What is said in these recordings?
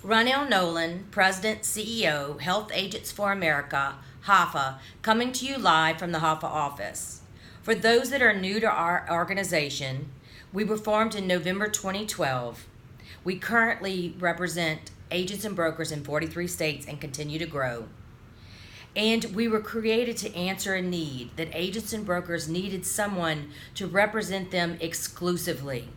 Ronell Nolan, President, CEO, Health Agents for America, HAFA, coming to you live from the HAFA office. For those that are new to our organization, we were formed in November 2012. We currently represent agents and brokers in 43 states and continue to grow. And we were created to answer a need that agents and brokers needed someone to represent them exclusively.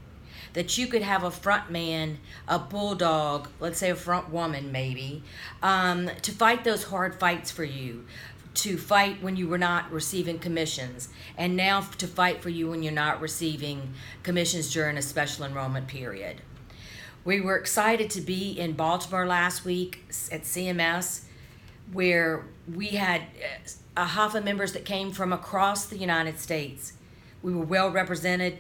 That you could have a front man, a bulldog, let's say a front woman maybe, to fight those hard fights for you, to fight when you were not receiving commissions, and now to fight for you when you're not receiving commissions during a special enrollment period. We were excited to be in Baltimore last week at CMS, where we had HAFA members that came from across the United States. We were well represented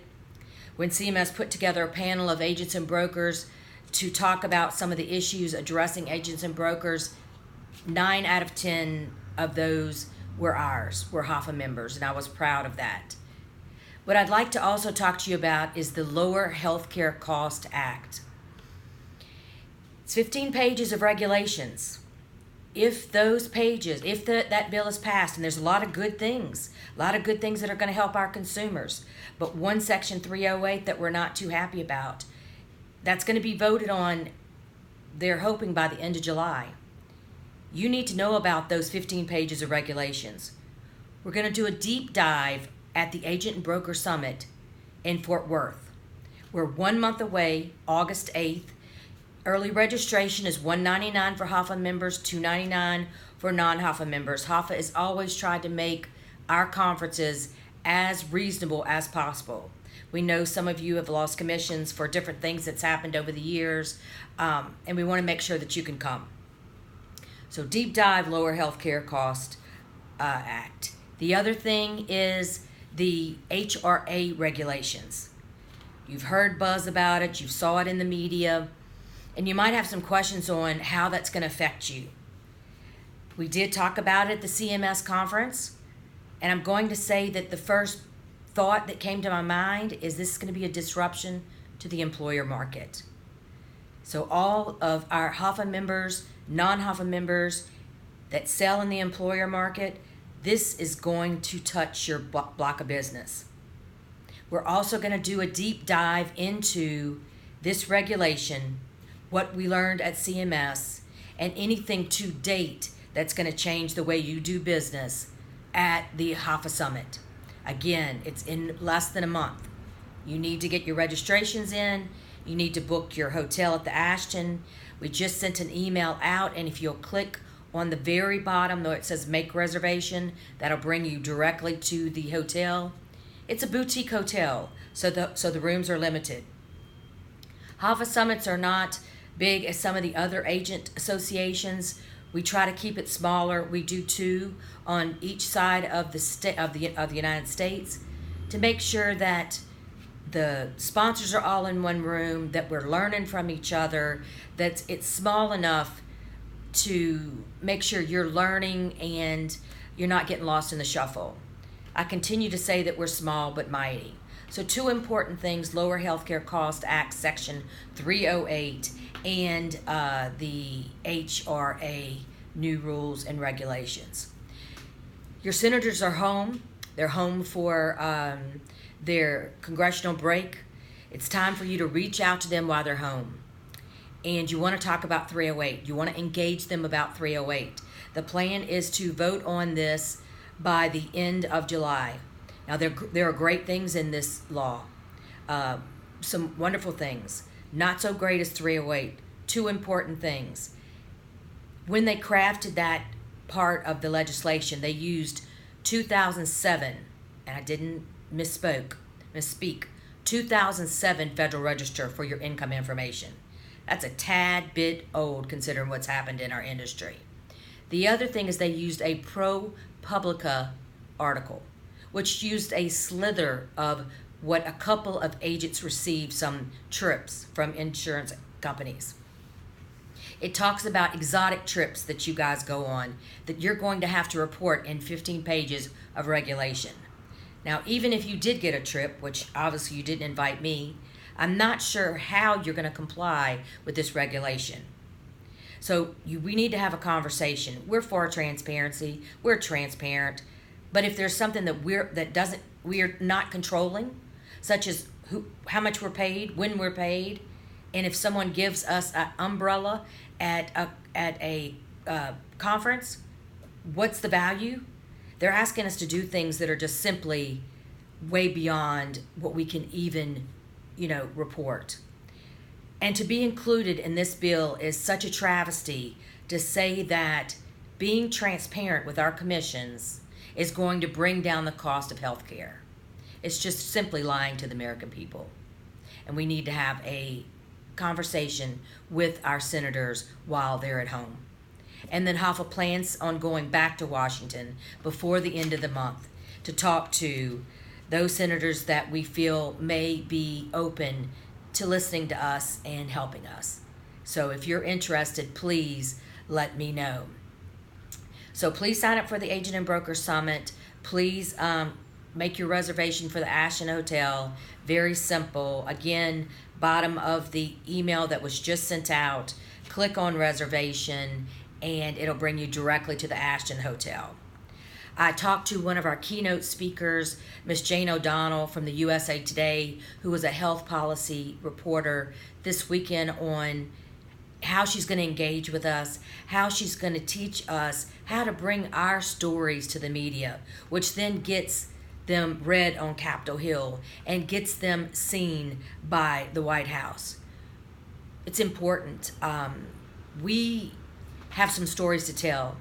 when CMS put together a panel of agents and brokers to talk about some of the issues addressing agents and brokers. 9 out of 10 of those were ours, were HAFA members, and I was proud of that. What I'd like to also talk to you about is the Lower Healthcare Cost Act. It's 15 pages of regulations. If those pages, if that bill is passed, and there's a lot of good things that are going to help our consumers, but one Section 308 that we're not too happy about, that's going to be voted on, they're hoping by the end of July. You need to know about those 15 pages of regulations. We're going to do a deep dive at the Agent and Broker Summit in Fort Worth. We're 1 month away, August 8th. Early registration is $199 for HAFA members, $299 for non-HAFA members. HAFA has always tried to make our conferences as reasonable as possible. We know some of you have lost commissions for different things that's happened over the years, and we want to make sure that you can come. So deep dive, Lower Healthcare Cost Act. The other thing is the HRA regulations. You've heard buzz about it, you saw it in the media, and you might have some questions on how that's going to affect you. We did talk about it at the CMS conference, and I'm going to say that the first thought that came to my mind is this is going to be a disruption to the employer market. So all of our HAFA members, non-HAFA members that sell in the employer market, this is going to touch your block of business. We're also going to do a deep dive into this regulation, what we learned at CMS, and anything to date that's going to change the way you do business at the HAFA Summit. Again, it's in less than a month. You need to get your registrations in. You need to book your hotel at the Ashton. We just sent an email out, and if you'll click on the very bottom, though it says make reservation, that'll bring you directly to the hotel. It's a boutique hotel, so the rooms are limited. HAFA Summits are not big as some of the other agent associations. We try to keep it smaller. We do 2 on each side of the United States to make sure that the sponsors are all in one room, that we're learning from each other, that it's small enough to make sure you're learning and you're not getting lost in the shuffle. I continue to say that we're small but mighty. So 2 important things: Lower Healthcare Cost Act Section 308 and the HRA new rules and regulations. Your senators are home. They're home for their congressional break. It's time for you to reach out to them while they're home. And you want to talk about 308. You want to engage them about 308. The plan is to vote on this by the end of July. Now, there are great things in this law, some wonderful things. Not so great as 308. 2 important things. When they crafted that part of the legislation, they used 2007, and I didn't misspeak, 2007 Federal Register for your income information. That's a tad bit old considering what's happened in our industry. The other thing is they used a ProPublica article, which used a slither of what a couple of agents received, some trips from insurance companies. It talks about exotic trips that you guys go on that you're going to have to report in 15 pages of regulation. Now, even if you did get a trip, which obviously you didn't invite me, I'm not sure how you're going to comply with this regulation. So we need to have a conversation. We're for transparency. We're transparent. But if there's something that we're not controlling, such as how much we're paid, when we're paid, and if someone gives us an umbrella at a conference, what's the value? They're asking us to do things that are just simply way beyond what we can even, report. And to be included in this bill is such a travesty to say that being transparent with our commissions is going to bring down the cost of health care. It's just simply lying to the American people. And we need to have a conversation with our senators while they're at home. And then HAFA plans on going back to Washington before the end of the month to talk to those senators that we feel may be open to listening to us and helping us. So if you're interested, please let me know. So please sign up for the Agent and Broker Summit. Please make your reservation for the Ashton Hotel. Very simple. Again, bottom of the email that was just sent out, click on reservation and it'll bring you directly to the Ashton Hotel. I talked to one of our keynote speakers, Miss Jane O'Donnell from the USA Today, who was a health policy reporter this weekend, on how she's going to engage with us, how she's going to teach us how to bring our stories to the media, which then gets them read on Capitol Hill and gets them seen by the White House. It's important. We have some stories to tell.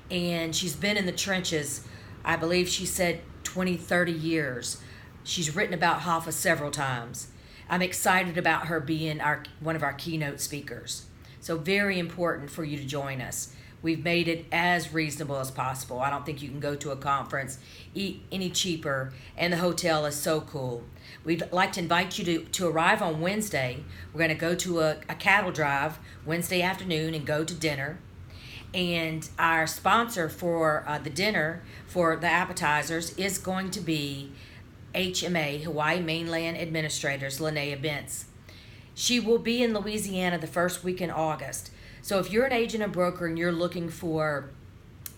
And she's been in the trenches, I believe she said 20, 30 years. She's written about HAFA several times. I'm excited about her being one of our keynote speakers. So very important for you to join us. We've made it as reasonable as possible. I don't think you can go to a conference, eat any cheaper, and the hotel is so cool. We'd like to invite you to arrive on Wednesday. We're going to go to a cattle drive Wednesday afternoon and go to dinner. And our sponsor for the dinner, for the appetizers, is going to be HMA, Hawaii Mainland Administrators, Linnea Bentz. She will be in Louisiana the first week in August. So if you're an agent or broker and you're looking for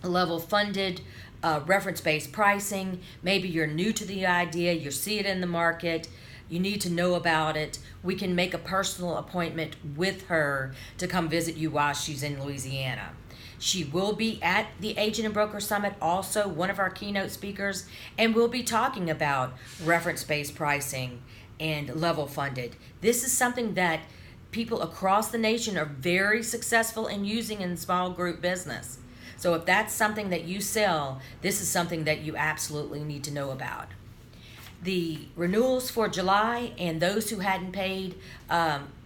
a level funded, reference-based pricing, maybe you're new to the idea, you see it in the market, you need to know about it, we can make a personal appointment with her to come visit you while she's in Louisiana. She will be at the Agent and Broker Summit, also one of our keynote speakers, and we'll be talking about reference-based pricing and level funded. This is something that people across the nation are very successful in using in small group business. So if that's something that you sell, this is something that you absolutely need to know about. The renewals for July and those who hadn't paid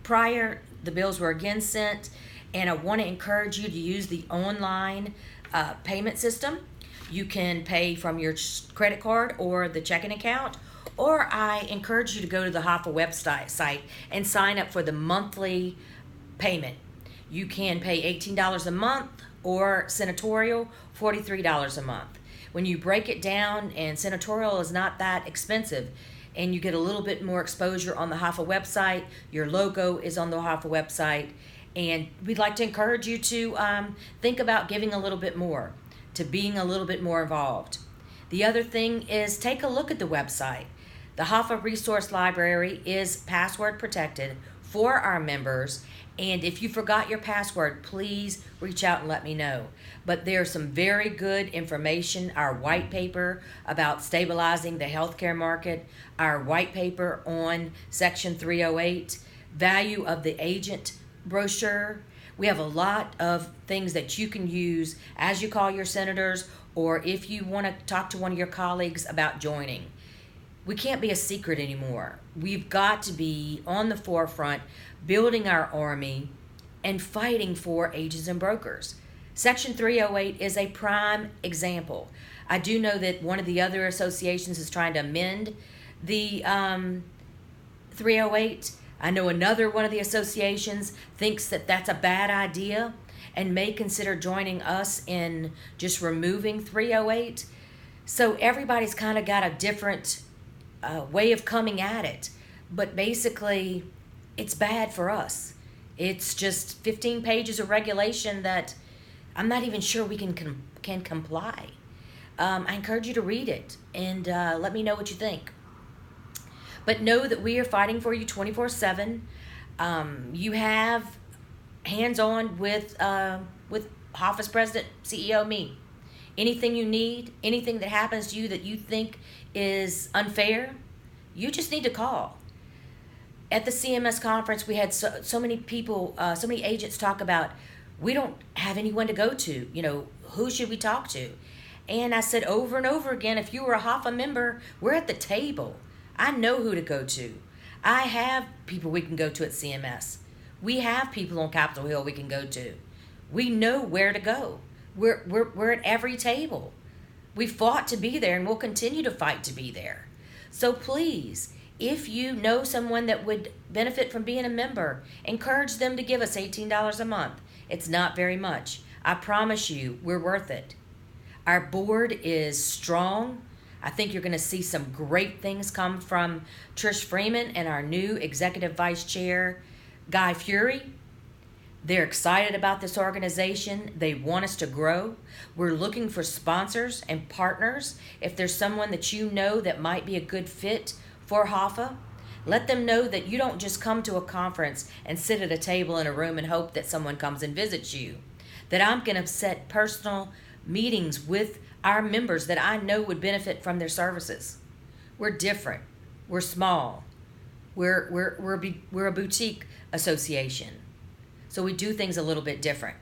prior, the bills were again sent. And I want to encourage you to use the online payment system. You can pay from your credit card or the checking account, or I encourage you to go to the HAFA website and sign up for the monthly payment. You can pay $18 a month or senatorial $43 a month. When you break it down, and senatorial is not that expensive, and you get a little bit more exposure on the HAFA website, your logo is on the HAFA website, and we'd like to encourage you to think about giving a little bit more, to being a little bit more involved. The other thing is take a look at the website. The HAFA Resource Library is password protected for our members, and if you forgot your password, please reach out and let me know. But there's some very good information, our white paper about stabilizing the healthcare market, our white paper on Section 308, value of the agent brochure. We have a lot of things that you can use as you call your senators, or if you want to talk to one of your colleagues about joining. We can't be a secret anymore. We've got to be on the forefront, building our army and fighting for agents and brokers. Section 308 is a prime example. I do know that one of the other associations is trying to amend the 308. I know another one of the associations thinks that that's a bad idea and may consider joining us in just removing 308. So everybody's kind of got a different way of coming at it. But basically, it's bad for us. It's just 15 pages of regulation that I'm not even sure we can comply. I encourage you to read it and let me know what you think. But know that we are fighting for you 24/7. You have hands-on with HAFA's president, CEO, me. Anything you need, anything that happens to you that you think is unfair, you just need to call. At the CMS conference, we had so many people, so many agents talk about, we don't have anyone to go to. Who should we talk to? And I said over and over again, if you were a HAFA member, we're at the table. I know who to go to. I have people we can go to at CMS. We have people on Capitol Hill we can go to. We know where to go. We're at every table. We fought to be there and we'll continue to fight to be there. So please, if you know someone that would benefit from being a member, encourage them to give us $18 a month. It's not very much. I promise you, we're worth it. Our board is strong. I think you're going to see some great things come from Trish Freeman and our new Executive Vice Chair, Guy Fury. They're excited about this organization. They want us to grow. We're looking for sponsors and partners. If there's someone that you know that might be a good fit for HAFA, let them know that you don't just come to a conference and sit at a table in a room and hope that someone comes and visits you. That I'm going to set personal meetings with our members that I know would benefit from their services. We're different. We're small. We're a boutique association. So we do things a little bit different.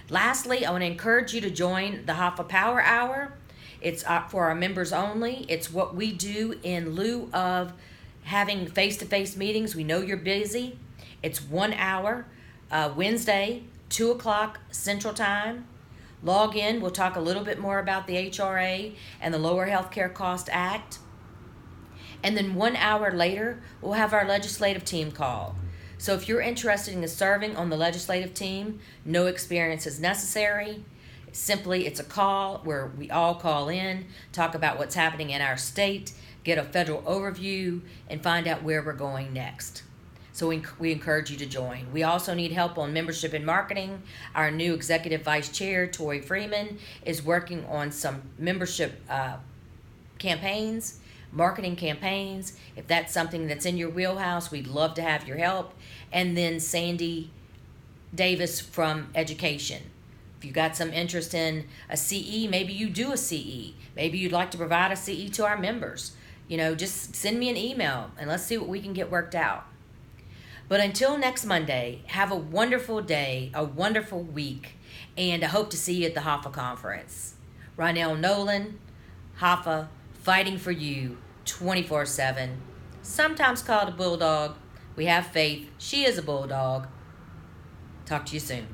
Lastly, I want to encourage you to join the HAFA Power Hour. It's for our members only. It's what we do in lieu of having face-to-face meetings. We know you're busy. It's 1 hour, Wednesday, 2 o'clock Central Time. Log in. We'll talk a little bit more about the HRA and the Lower Healthcare Cost Act. And then 1 hour later, we'll have our legislative team call. So if you're interested in serving on the legislative team, no experience is necessary. Simply, it's a call where we all call in, talk about what's happening in our state, get a federal overview, and find out where we're going next. So we encourage you to join. We also need help on membership and marketing. Our new Executive Vice Chair, Tori Freeman, is working on some membership campaigns, marketing campaigns. If that's something that's in your wheelhouse, we'd love to have your help. And then Sandy Davis from Education. If you got some interest in a CE, maybe you do a CE. Maybe you'd like to provide a CE to our members. Just send me an email and let's see what we can get worked out. But until next Monday, have a wonderful day, a wonderful week, and I hope to see you at the HAFA conference. Ronell Nolan, HAFA, fighting for you 24/7. Sometimes called a bulldog. We have faith. She is a bulldog. Talk to you soon.